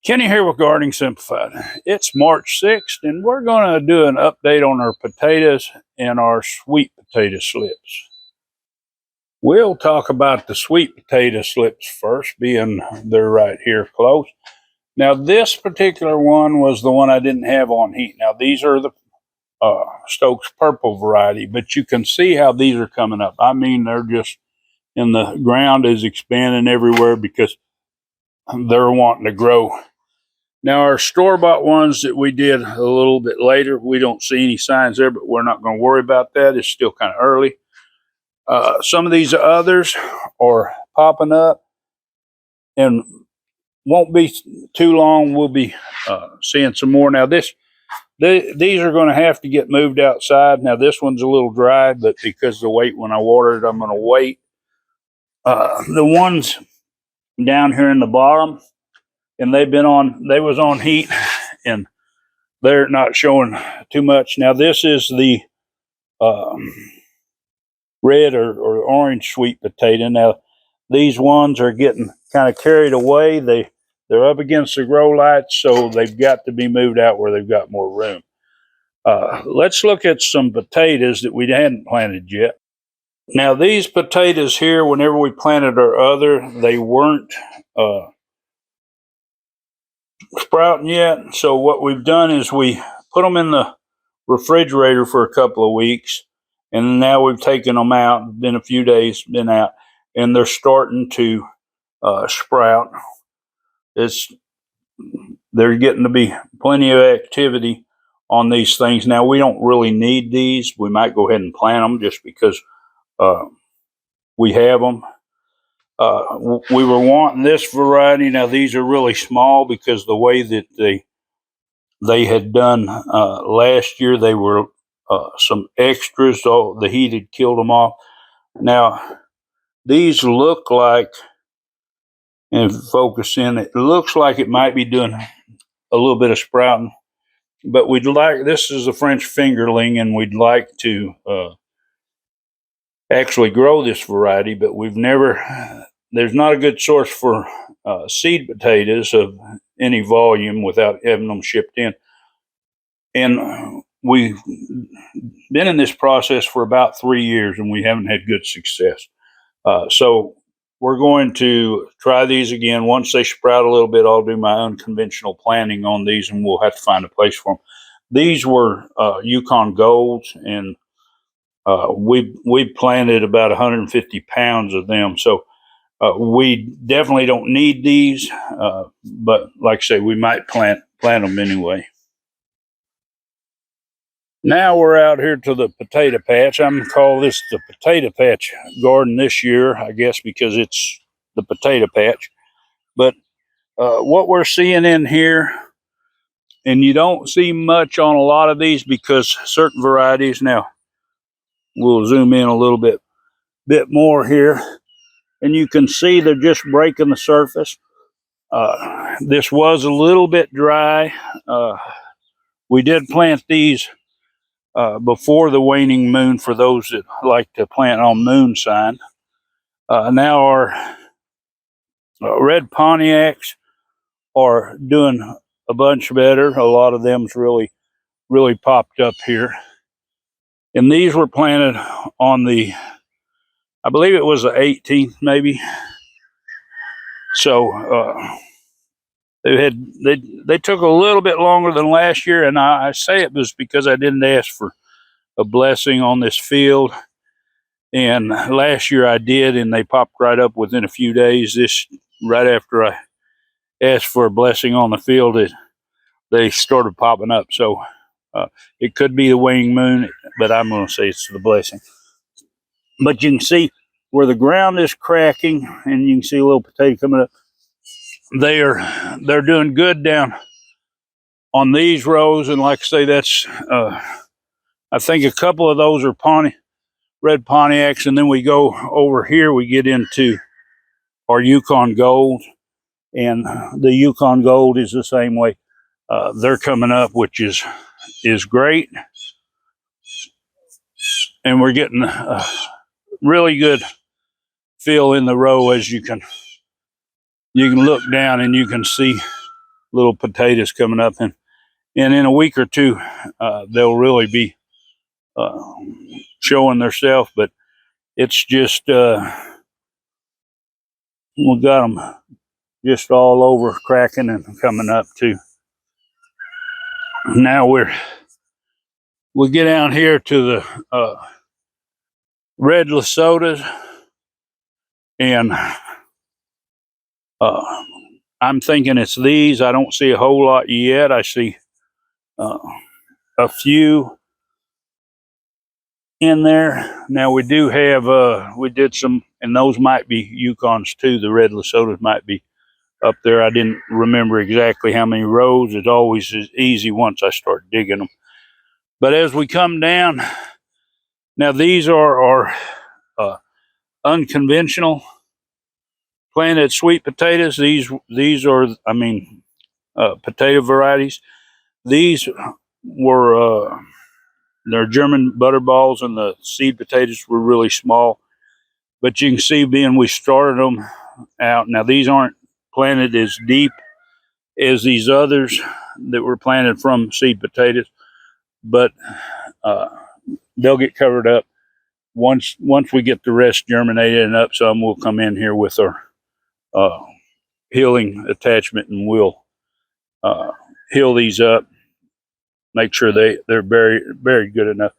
Kenny here with Gardening Simplified. It's March 6th, and we're going to do an update on our potatoes and our sweet potato slips. We'll talk about the sweet potato slips first, being they're right here close. Now, this particular one was the one I didn't have on heat. Now, these are the Stokes Purple variety, but you can see how these are coming up. I mean, they're just, and the ground is expanding everywhere because they're wanting to grow. Now, our store-bought ones that we did a little bit later, we don't see any signs there, but we're not going to worry about that. It's still kind of early. Some of these others are popping up and won't be too long. We'll be seeing some more. Now, these are going to have to get moved outside. Now, this one's a little dry, but because of the weight when I water it, I'm going to wait. The ones down here in the bottom, and they was on heat, and they're not showing too much. Now, this is the red or orange sweet potato. Now, these ones are getting kind of carried away. They're up against the grow lights, so they've got to be moved out where they've got more room. Let's look at some potatoes that we hadn't planted yet. Now, these potatoes here, whenever we planted our other, they weren't sprouting yet. So what we've done is we put them in the refrigerator for a couple of weeks, and now we've taken them out. Been a few days, been out, and they're starting to sprout. They're getting to be plenty of activity on these things. Now, we don't really need these. We might go ahead and plant them just because we have them. We were wanting this variety. Now, these are really small because the way that they had done last year, they were some extras. So the heat had killed them off. Now, these look like, and focus in, it looks like it might be doing a little bit of sprouting, but this is a French fingerling, and we'd like to actually grow this variety, but there's not a good source for seed potatoes of any volume without having them shipped in. And we've been in this process for about 3 years, and we haven't had good success. So we're going to try these again. Once they sprout a little bit, I'll do my unconventional planting on these, and we'll have to find a place for them. These were Yukon Golds, and we planted about 150 pounds of them. So we definitely don't need these, but like I say, we might plant them anyway. Now we're out here to the potato patch. I'm going to call this the potato patch garden this year, I guess, because it's the potato patch. But what we're seeing in here, and you don't see much on a lot of these because certain varieties, now we'll zoom in a little bit more here, and you can see they're just breaking the surface. This was a little bit dry. We did plant these before the waning moon for those that like to plant on moon sign. Now our red Pontiacs are doing a bunch better. A lot of them's really popped up here. And these were planted on I believe it was the 18th maybe. So they took a little bit longer than last year, and I say it was because I didn't ask for a blessing on this field. And last year I did, and they popped right up within a few days. Right after I asked for a blessing on the field, they started popping up. So it could be the waning moon, but I'm going to say it's the blessing. But you can see where the ground is cracking, and you can see a little potato coming up. They're doing good down on these rows, and like I say, that's I think a couple of those are red Pontiacs, and then we go over here, we get into our Yukon Gold, and the Yukon Gold is the same way. They're coming up, which is great, and we're getting a really good feel in the row as you can look down and you can see little potatoes coming up, and in a week or two, they'll really be showing themselves. But it's just we got them just all over cracking and coming up too. Now we get down here to the red Lesotas, and I'm thinking it's these. I don't see a whole lot yet. I see a few in there. Now we do have we did some, and those might be Yukons too. The red Lesotas might be up there. I didn't remember exactly how many rows. It's always easy once I start digging them. But as we come down, now these are unconventional planted sweet potatoes. These are, I mean, potato varieties. These were they're German butterballs, and the seed potatoes were really small. But you can see, being we started them out. Now these aren't planted as deep as these others that were planted from seed potatoes, but they'll get covered up once we get the rest germinated and up. Some will come in here with our healing attachment, and we'll heal these up, make sure they're buried good enough.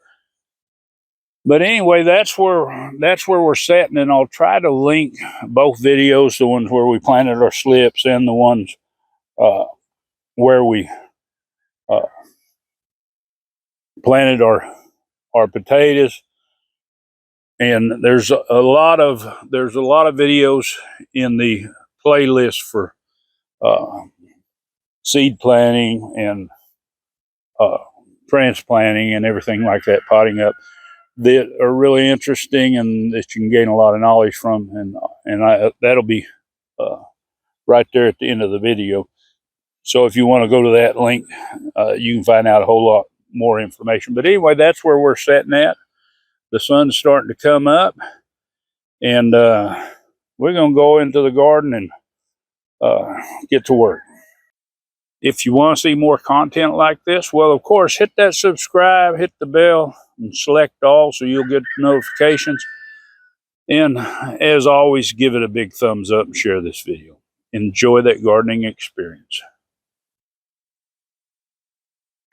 But anyway, that's where we're sitting, and I'll try to link both videos, the ones where we planted our slips and the ones where we planted our potatoes. And there's a lot of videos in the playlist for seed planting and transplanting and everything like that, potting up, that are really interesting and that you can gain a lot of knowledge from. And that'll be right there at the end of the video. So if you want to go to that link, you can find out a whole lot more information. But anyway, that's where we're sitting at. The sun's starting to come up, and we're going to go into the garden and get to work. If you want to see more content like this, well, of course, hit that subscribe, hit the bell, and select all so you'll get notifications. And as always, give it a big thumbs up and share this video. Enjoy that gardening experience.